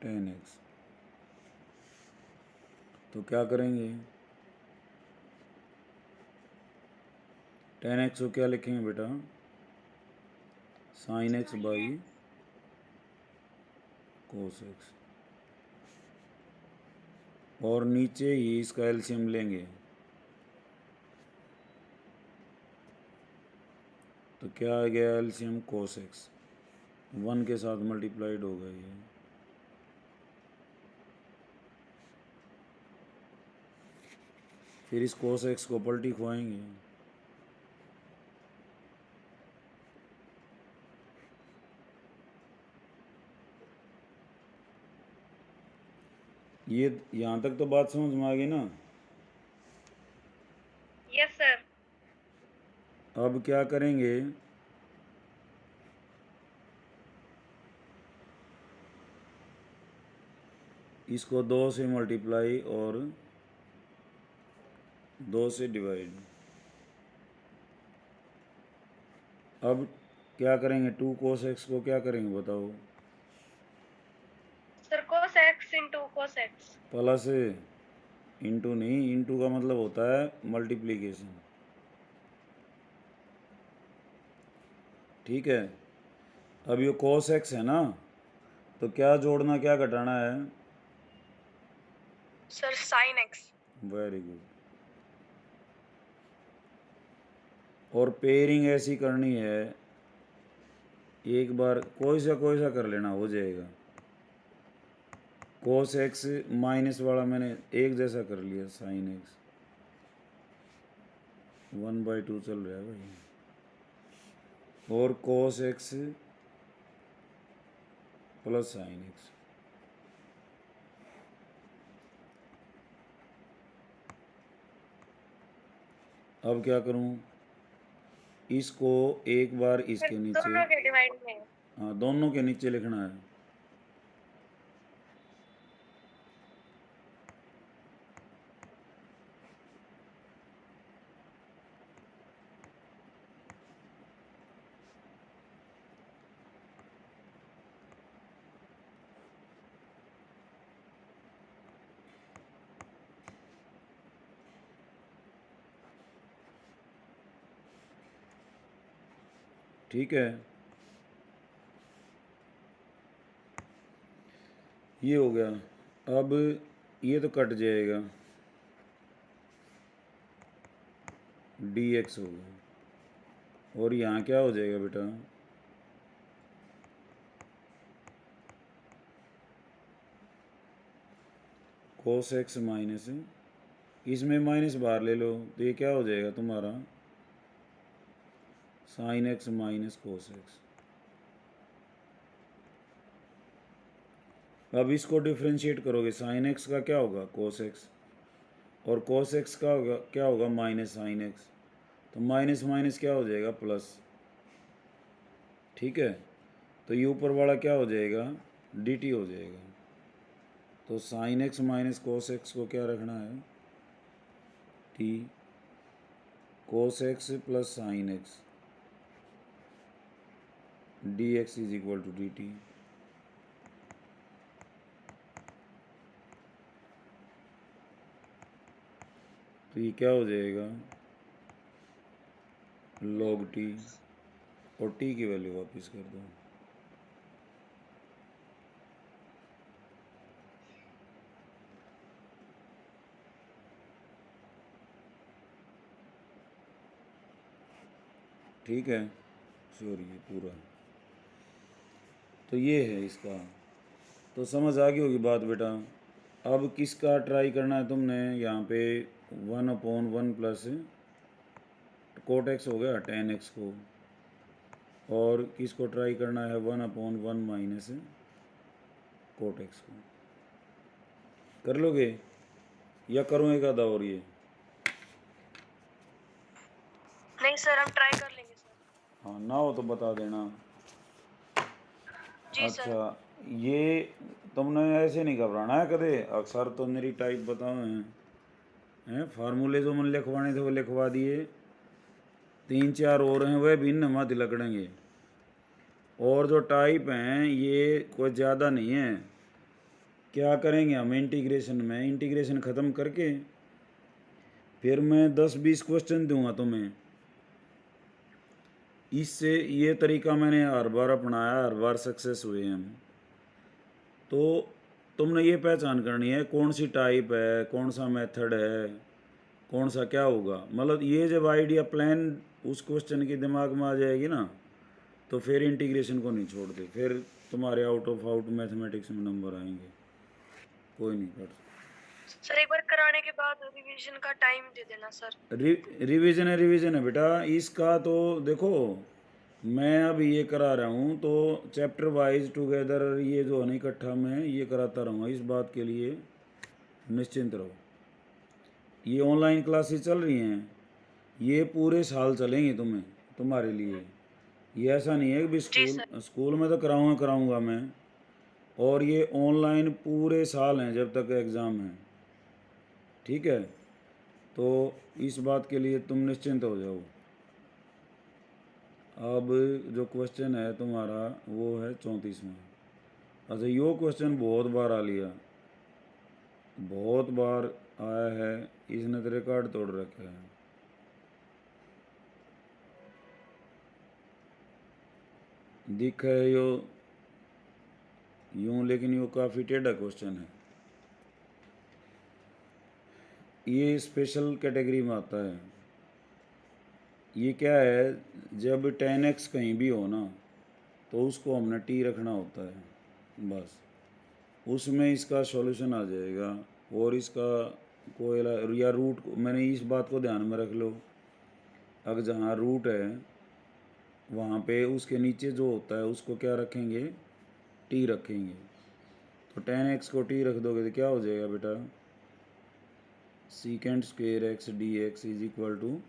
10x। तो क्या करेंगे, 10x को क्या लिखेंगे बेटा, sine x by cos x, और नीचे ही इसका एलसीएम लेंगे। तो क्या आ गया एलसीएम, कोस एक्स 1 के साथ मल्टीप्लाइड होगा ये, फिर इस कोस एक्स को पलटी खुआएंगे। ये यहाँ तक तो बात समझ में आ गई ना। Yes sir. अब क्या करेंगे, इसको 2 से मल्टीप्लाई और 2 से डिवाइड। अब क्या करेंगे, 2 कोस एक्स को क्या करेंगे बताओ, sir cos x into cos x। Plus, into नहीं, इंटू का मतलब होता है मल्टीप्लीकेशन, ठीक है। अब ये कोस एक्स है ना, तो क्या जोड़ना क्या घटाना है, sir sin x। Very good. और पेयरिंग ऐसी करनी है, एक बार कोई सा कर लेना, हो जाएगा। कोस एक्स माइनस वाला मैंने एक जैसा कर लिया, साइन एक्स 1/2 चल रहा है भाई, और कोस एक्स प्लस साइन एक्स। अब क्या करूं, इसको एक बार इसके नीचे, दोनों के डिवाइड में। हाँ दोनों के नीचे लिखना है। ठीक है, ये हो गया। अब ये तो कट जाएगा, dx हो गया, और यहाँ क्या हो जाएगा बेटा, कोस एक्स माइनस, इसमें माइनस बाहर ले लो तो ये क्या हो जाएगा तुम्हारा, sign x minus cos x. अब इसको डिफ्रेंशिएट करोगे, साइन एक्स का क्या होगा, कोस एक्स, और कोस एक्स का होगा क्या होगा, माइनस साइन एक्स। तो माइनस माइनस क्या हो जाएगा, प्लस, ठीक है। तो ये ऊपर वाला क्या हो जाएगा, dt हो जाएगा। तो sine x minus cos x को क्या रखना है, t, cos x plus sine x dx is equal to dt। तो ये क्या हो जाएगा, log t, और t की वैल्यू वापस कर दो। ठीक है, सॉरी ये पूरा, तो ये है इसका। तो समझ आ गई होगी बात बेटा। अब किसका ट्राई करना है तुमने, यहाँ पे 1/1 प्लस कोट एक्स हो गया 10x को, और किसको ट्राई करना है, 1/1 माइनस कोट एक्स को। कर लोगे या करूँ एक आधा और ये, नहीं सर, हम ट्राई कर लेंगे सर। हाँ ना हो तो बता देना। जी सर। अच्छा, ये तुमने ऐसे नहीं घबराना है कदे, अक्सर तो मेरी टाइप बताओ हैं, फार्मूले जो मैंने लिखवाने थे वो लिखवा दिए, 3-4 और हैं वह भी इन मत लगड़ेंगे। और जो टाइप हैं ये कोई ज़्यादा नहीं है। क्या करेंगे हम इंटीग्रेशन में, इंटीग्रेशन ख़त्म करके फिर मैं 10-20 क्वेश्चन दूंगा तुम्हें। इससे ये तरीका मैंने हर बार अपनाया, हर बार सक्सेस हुए हम। तो तुमने ये पहचान करनी है कौन सी टाइप है, कौन सा मेथड है, कौन सा क्या होगा। मतलब ये जब आइडिया प्लान उस क्वेश्चन के दिमाग में आ जाएगी ना, तो फिर इंटीग्रेशन को नहीं छोड़ते, फिर तुम्हारे आउट ऑफ आउट मैथमेटिक्स में नंबर आएंगे। कोई नहीं कर सर एक बार कराने के बाद रिवीजन का टाइम दे देना सर। रिवीजन है बेटा इसका। तो देखो मैं अब ये करा रहा हूँ तो चैप्टर वाइज टुगेदर ये जो है ना इकट्ठा मैं ये कराता रहूँगा। इस बात के लिए निश्चिंत रहो। ये ऑनलाइन क्लासेस चल रही हैं, ये पूरे साल चलेंगी तुम्हारे लिए। ये ऐसा नहीं है कि भी जी स्कूल सर। स्कूल में तो कराऊंगा मैं, और ये ऑनलाइन पूरे साल हैं जब तक एग्ज़ाम है। ठीक है, तो इस बात के लिए तुम निश्चिंत हो जाओ। अब जो क्वेश्चन है तुम्हारा वो है 34वां। अच्छा यो क्वेश्चन बहुत बार आ लिया, बहुत बार आया है, इसने तो रिकॉर्ड तोड़ रखा है। दिख है यो यूं, लेकिन यो काफ़ी टेढ़ा क्वेश्चन है। ये स्पेशल कैटेगरी में आता है। ये क्या है, जब 10x कहीं भी हो ना तो उसको हमने t रखना होता है बस, उसमें इसका सॉल्यूशन आ जाएगा। और इसका कोई या रूट मैंने इस बात को ध्यान में रख लो, अगर जहाँ रूट है वहाँ पे उसके नीचे जो होता है उसको क्या रखेंगे, t रखेंगे। तो 10x को t रख दोगे तो क्या हो जाएगा बेटा, secant square x d x is equal to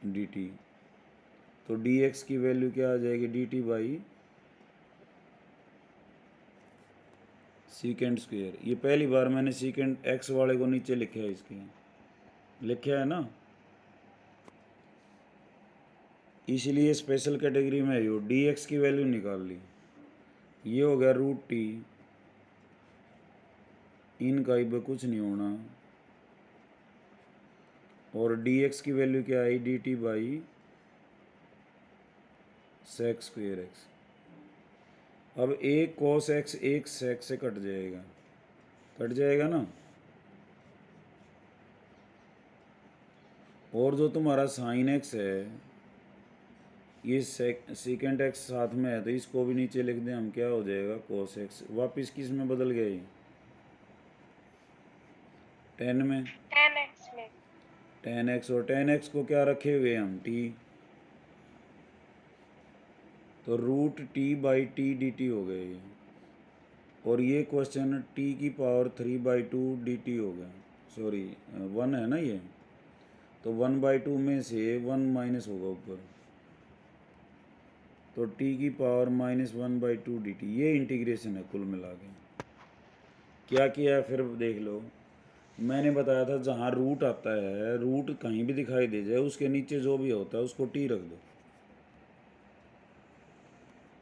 d t. तो डी एक्स की वैल्यू क्या आ जाएगी, d t by secant square. ये पहली बार मैंने सीकेंड एक्स वाले को नीचे लिखा है, इसके लिखा है ना, इसलिए स्पेशल कैटेगरी में यो डी एक्स की वैल्यू निकाल ली। ये हो गया रूट टी, इनका ही कुछ नहीं होना। और डी एक्स की वैल्यू क्या आई, d t by sec square x. अब एक कोस एक्स एक सेक से कट जाएगा ना। और जो तुम्हारा साइन एक्स है ये सीकेंड एक्स साथ में है, तो इसको भी नीचे लिख दें हम, क्या हो जाएगा कोस एक्स। वापिस किस में बदल गए, 10 में, 10x में। 10x। और 10x को क्या रखे हुए हम, t, तो root t by t d t हो गए ये। और ये क्वेश्चन t की पावर 3/2 डी टी हो गया, सॉरी 1 है ना ये, तो 1/2 में से 1 माइनस होगा ऊपर, तो t की पावर -1/2 डी टी। ये इंटीग्रेशन है कुल मिला के। क्या किया है फिर देख लो, मैंने बताया था जहाँ रूट आता है, रूट कहीं भी दिखाई दे जाए उसके नीचे जो भी होता है उसको t रख दो।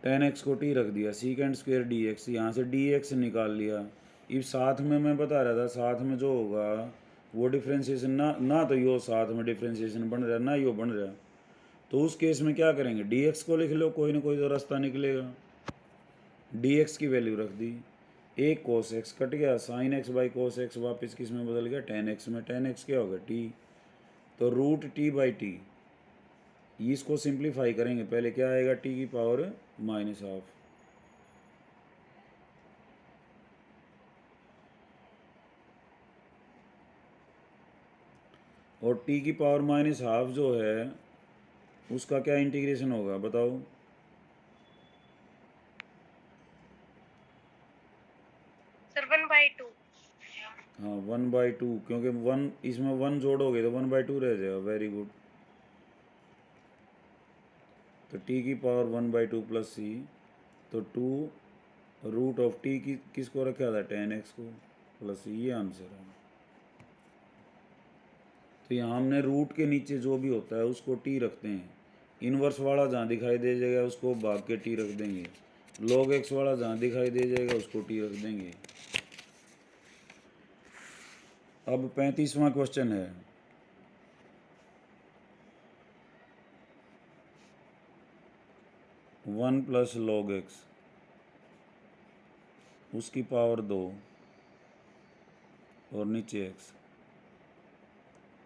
10x को t रख दिया, सीकेंड स्क्वेयर डी एक्स, यहाँ से dx निकाल लिया। इस साथ में मैं बता रहा था, साथ में जो होगा वो डिफ्रेंशिएशन ना तो यो साथ में डिफ्रेंशिएशन बन रहा ना यो बन रहा, तो उस केस में क्या करेंगे, dx को लिख लो, कोई ना कोई तो रास्ता निकलेगा। dx की वैल्यू रख दी, एक कोस एक्स कट गया, sine x by cos x वापस किस में बदल गया, 10x में। 10x क्या होगा, t, तो रूट टी बाई टी। इसको सिंप्लीफाई करेंगे, पहले क्या आएगा, t की पावर -12, और t की पावर -12 जो है उसका क्या इंटीग्रेशन होगा बताओ। सर 1/2। हाँ 1/2, क्योंकि 1 इसमें 1 जोड़ोगे तो 1/2 रह जाएगा, वेरी गुड। तो t की पावर 1/2 प्लस c, तो 2 रूट ऑफ t की किसको रखा था, 10x को, प्लस c, ये आंसर है। तो यहाँ हमने रूट के नीचे जो भी होता है उसको t रखते हैं, इन्वर्स वाला जहाँ दिखाई दे जाएगा उसको भाग के टी रख देंगे, log x वाला जहाँ दिखाई दे जाएगा उसको टी रख देंगे। अब 35वां क्वेश्चन है, 1 प्लस log x उसकी पावर 2 और नीचे x।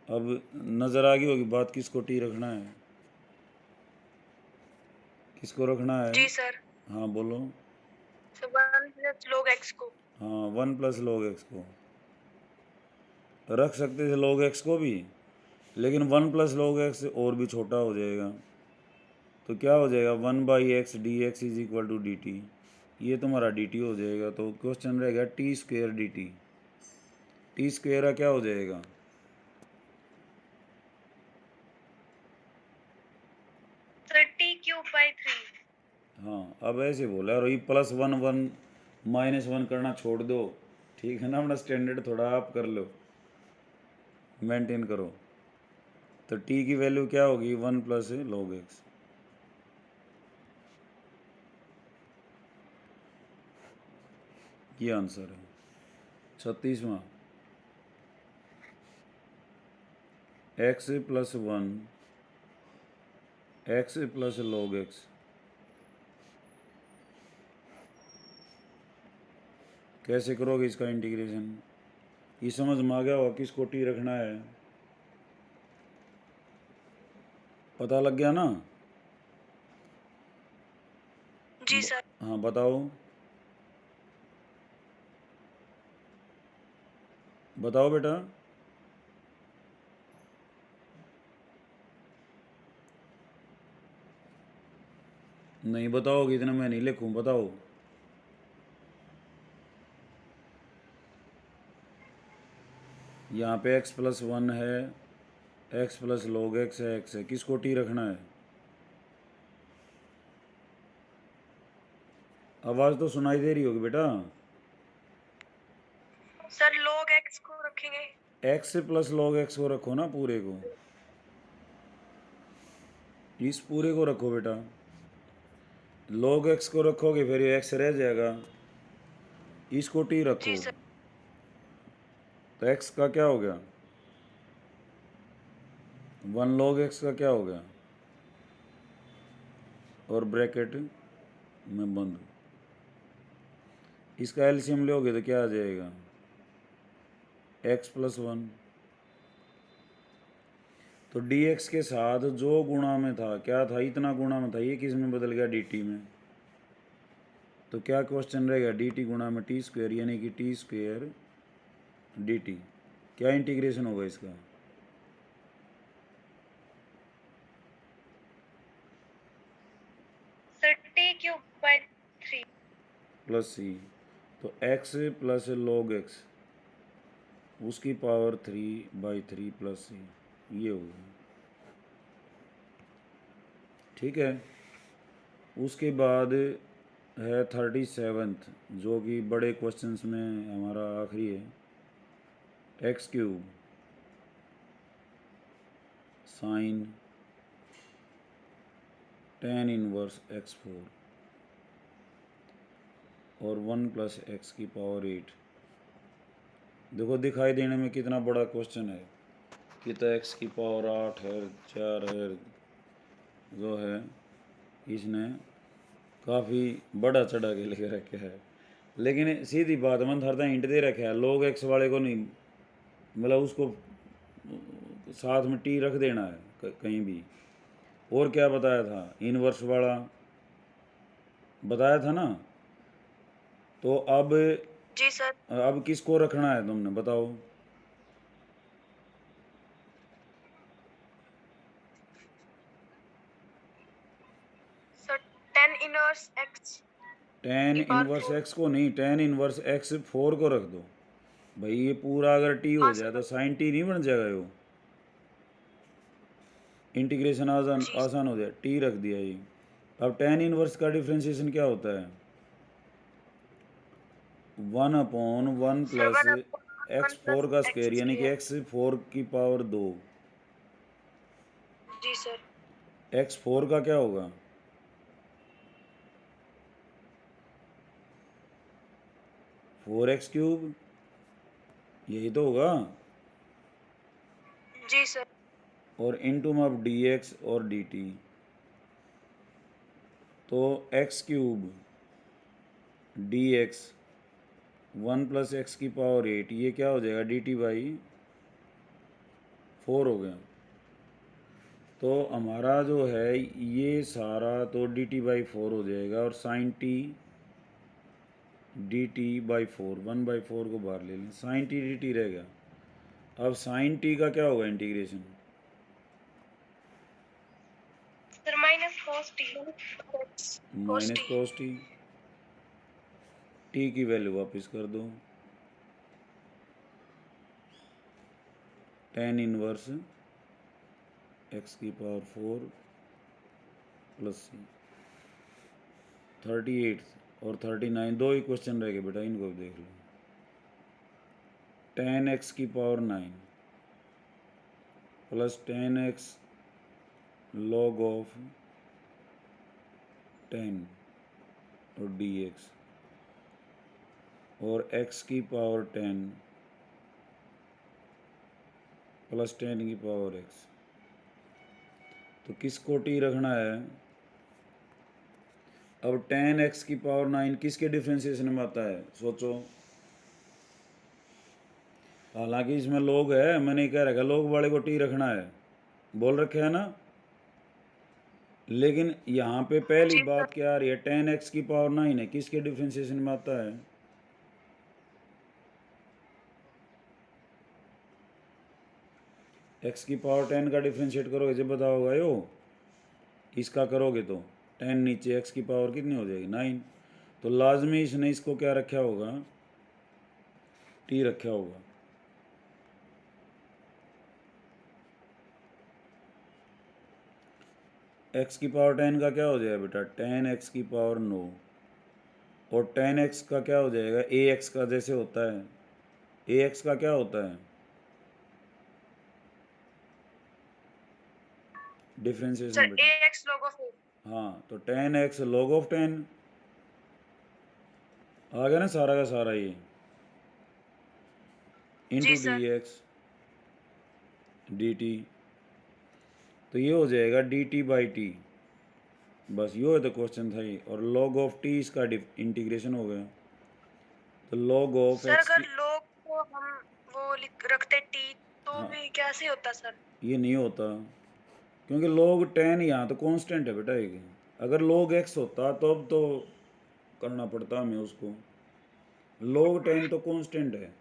अब नज़र आ गई होगी बात, किसको टी रखना है, किसको रखना है? जी सर। हाँ बोलो। सर 1 प्लस log x को। हाँ 1 प्लस log x को रख सकते थे, log x को भी, लेकिन 1 प्लस log x और भी छोटा हो जाएगा, तो क्या हो जाएगा 1 by x d x is equal to d t, ये तुम्हारा डी टी हो जाएगा। तो क्वेश्चन रहेगा t square d t, t square का क्या हो जाएगा? Sir t cube by 3। हाँ अब ऐसे बोला, और ये प्लस 1 1 माइनस 1 करना छोड़ दो, ठीक है ना, अपना स्टैंडर्ड थोड़ा आप कर लो, मेंटेन करो। तो टी की वैल्यू क्या होगी 1 प्लस log x। ये आंसर है। 36वां, x plus 1 x plus log x कैसे करोगे इसका इंटीग्रेशन? ये समझ में आ गया होगा किसको टी रखना है, पता लग गया ना? जी सर। हाँ बताओ, बताओ बेटा। नहीं बताओगे इतना मैं नहीं लिखूं, बताओ। यहाँ पे x प्लस 1 है, x प्लस log x है, x है, किसको टी रखना है? आवाज़ तो सुनाई दे रही होगी बेटा। सर log x को रखेंगे। x प्लस log x को रखो ना, पूरे को, इस पूरे को रखो बेटा। log x को रखोगे फिर ये x रह जाएगा, इसको टी रखो, जी सर। तो x का क्या हो गया 1 log x का क्या हो गया, और ब्रैकेट में बंद। इसका एलसीएम लोगे तो क्या आ जाएगा x प्लस 1। तो dx के साथ जो गुणा में था, क्या था, इतना गुणा में था, ये किस में बदल गया dt में। तो क्या क्वेश्चन रहेगा dt गुणा में टी स्क्वेयर, यानी कि टी स्क्वेयर dt। क्या इंटीग्रेशन होगा इसका? Sir t cube by 3 plus c, तो x प्लस log x उसकी पावर 3/3 प्लस सी, ये होगा, ठीक है। उसके बाद है 37th, जो कि बड़े क्वेश्चंस में हमारा आखिरी है, x cube sign tan inverse x4 और 1 प्लस एक्स की पावर 8। देखो दिखाई देने में कितना बड़ा क्वेश्चन है, कितना x की पावर 8 है, 4 है, जो है इसने काफ़ी बड़ा चढ़ा के लेके रखा है। लेकिन सीधी बात मन हर हिंट दे रखा है, log x वाले को नहीं, मतलब उसको साथ में टी रख देना है कहीं भी। और क्या बताया था, इनवर्स वाला बताया था ना। तो अब जी सर। अब किसको रखना है तुमने बताओ? Sir tan inverse x tan की पावर इनवर्स 4। x को नहीं, tan इनवर्स x4 को रख दो भाई। ये पूरा अगर टी हो हाँ जाए सर। तो साइन टी नहीं बन जाएगा, वो इंटीग्रेशन आसान जी आसान हो जाए, टी रख दिया ये। अब tan इनवर्स का डिफ्रेंशिएशन क्या होता है 1/1 सर प्लस 1 1 x4 का प्लस स्क्वायर, x यानी कि स्क्वायर। x4 की पावर 2। जी सर। x4 का क्या होगा? फोर एक्स क्यूब, यही तो होगा। जी सर। और इनटू में अब डी एक्स और डी टी, तो x cube D x 1 + x⁸, ये क्या हो जाएगा? डी टी बाई 4 हो गया। तो हमारा जो है ये सारा तो डी टी बाई 4 हो जाएगा, और sine t d t by 4, 1/4 को बाहर ले लें, साइन टी डी टी रह गया। अब साइन टी का क्या होगा integration? Sir minus cos t। cos minus t। Cos T, T की वैल्यू वापस कर दो, tan इनवर्स x⁴ प्लस सी। 38 और 39 दो ही क्वेश्चन रह गए बेटा, इनको भी देख लो। tan x⁹ plus tan x log of 10 और dx, और x⁻10 प्लस tan⁻x। तो किसको टी रखना है? अब tan x⁹ किसके डिफ्रेंसिएशन में आता है, सोचो। हालांकि इसमें log है, मैंने क्या रखा, log वाले को टी रखना है, बोल रखे है ना। लेकिन यहाँ पे पहली जी बात सर। क्या आ रही है, tan x⁹ है, किसके डिफ्रेंसिएशन में आता है? x⁻10 का डिफ्रेंशिएट करोगे जब बताओगा यो, इसका करोगे तो tan नीचे x⁻ कितनी हो जाएगी? 9। तो लाजमी इसने इसको क्या रखा होगा? टी रखा होगा। x⁻10 का क्या हो जाएगा बेटा? tan x⁻9, और tan x का क्या हो जाएगा? ax का जैसे होता है, ax का क्या होता है? डिफ्रेंशिएशन सर बेटा। ax log of 8। हाँ, तो tan x log ऑफ 10 आ गया ना सारा का सारा ये, जी into d sir. X d t. तो ये हो जाएगा डी टी बाई टी, बस यो है तो क्वेश्चन था ही। और log ऑफ टी इसका इंटीग्रेशन हो गया, तो log ऑफ सर एक्स अगर की, log को हम वो रखते t तो हाँ भी कैसे होता सर? ये नहीं होता, क्योंकि log 10 यहाँ तो कांस्टेंट है बेटा एक। अगर log x होता तो अब तो करना पड़ता हमें उसको, log 10 तो कांस्टेंट है,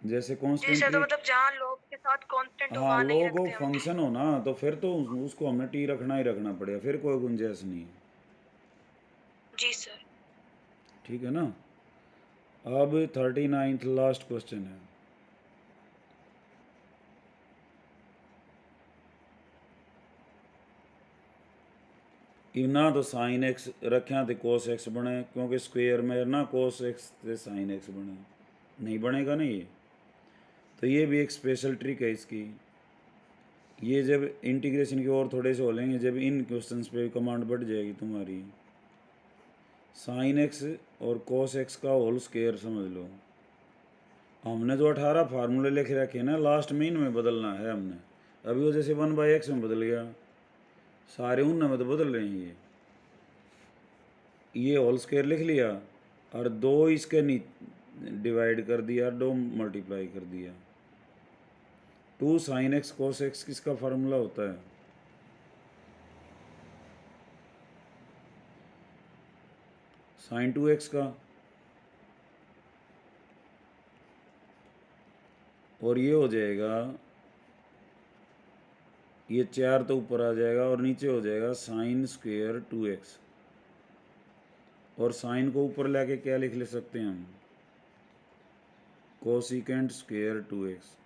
जैसे जी सर, कांस्टेंट तो की। मतलब जहाँ log के साथ कांस्टेंट हो हाँ, वहाँ नहीं log रखते ऑफ हम t। फंक्शन हो ना, तो फिर तो उसको हमने टी रखना ही रखना पड़ेगा, फिर कोई गुंजाइश नहीं है। जी सर। ठीक है ना। अब 39th लास्ट क्वेश्चन है। ना तो साइन एक्स रखें तो कोस एक्स बने, क्योंकि स्क्वेयर में ना कोस एक्स से साइन एक्स बने, नहीं बनेगा ना ये। तो ये भी एक स्पेशल ट्रिक है इसकी। ये जब इंटीग्रेशन की और थोड़े से हो लेंगे, जब इन क्वेश्चंस पे कमांड बढ़ जाएगी तुम्हारी, साइन एक्स और कोस एक्स का होल स्क्वायर समझ लो। हमने जो 18 फार्मूले लिख रखे हैं ना, लास्ट में इनमें बदलना है हमने। अभी वो जैसे 1/x में बदल गया, सारे उन में तो बदल रहे हैं। ये होल स्क्वायर लिख लिया, और 2 इसके डिवाइड कर दिया, 2 मल्टीप्लाई कर दिया। 2 साइन एक्स कोस एक्स किसका फार्मूला होता है? साइन 2x का। और ये हो जाएगा, ये 4 तो ऊपर आ जाएगा और नीचे हो जाएगा साइन स्क्वेयर 2x। और साइन को ऊपर लेके क्या लिख सकते हैं हम? Cosecant square 2x।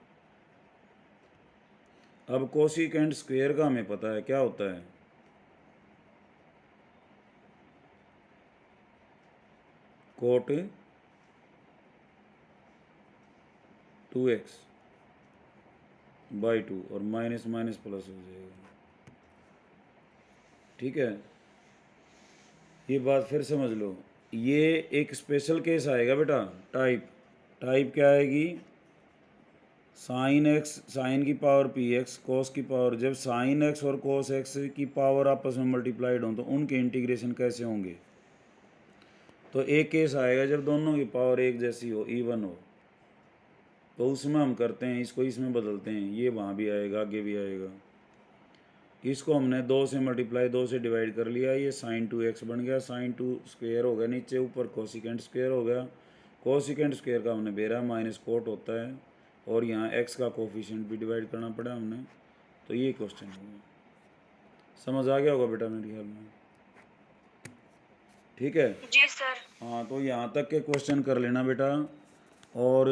अब कोसिकेंट स्क्वेयर का हमें पता है क्या होता है, कोट 2x बाई टू और माइनस माइनस प्लस हो जाएगा। ठीक है, ये बात फिर समझ लो। ये एक स्पेशल केस आएगा बेटा, टाइप। टाइप क्या आएगी? साइन एक्स, साइन की पावर पी एक्स, कोस की पावर, जब साइन एक्स और कोस एक्स की पावर आपस में मल्टीप्लाइड हों तो उनके इंटीग्रेशन कैसे होंगे? तो एक केस आएगा जब दोनों की पावर एक जैसी हो, इवन हो, तो उसमें हम करते हैं इसको इसमें बदलते हैं, ये वहाँ भी आएगा, आगे भी आएगा। इसको हमने 2 से मल्टीप्लाई 2 से डिवाइड कर लिया, ये साइन 2x बन गया, साइन 2 स्क्वेयर हो गया नीचे, ऊपर कोसिकेंट स्क्वेयर हो गया। कोसिकेंट स्क्वेयर का हमने बेरा माइनस कोट होता है, और यहाँ x का कोफिशिएंट भी डिवाइड करना पड़ा हमने। तो ये क्वेश्चन हो गया। समझ आ गया होगा बेटा मेरे ख्याल में? ठीक है। जी सर। हाँ, तो यहाँ तक के क्वेश्चन कर लेना बेटा, और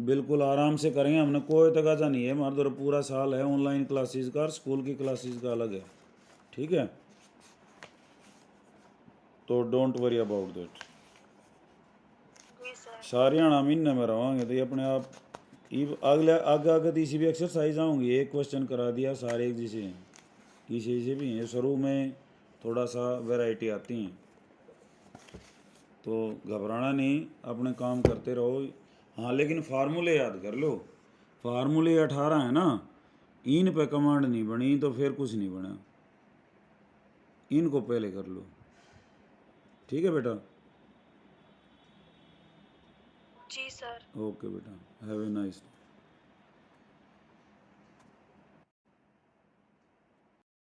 बिल्कुल आराम से करेंगे। हमने कोई तकाजा नहीं है, हमारा तो पूरा साल है ऑनलाइन क्लासेस का और स्कूल की क्लासेस का अलग है। ठीक है, तो डोंट वरी अबाउट दैट। जी सर। सारियाणा महीने में रहोगे तो ये अपने आप अगले आगे आगे तीसरी भी एक्सरसाइज आऊँगी। एक क्वेश्चन करा दिया सारे एक जैसे हैं, किसी से भी हैं, शुरू में थोड़ा सा वैरायटी आती हैं, तो घबराना नहीं, अपने काम करते रहो। हाँ, लेकिन फार्मूले याद कर लो। फार्मूले 18 है ना, इन पे कमांड नहीं बनी तो फिर कुछ नहीं बना, इनको पहले कर लो। ठीक है बेटा? जी सर। ओके बेटा, हैव ए नाइस डे।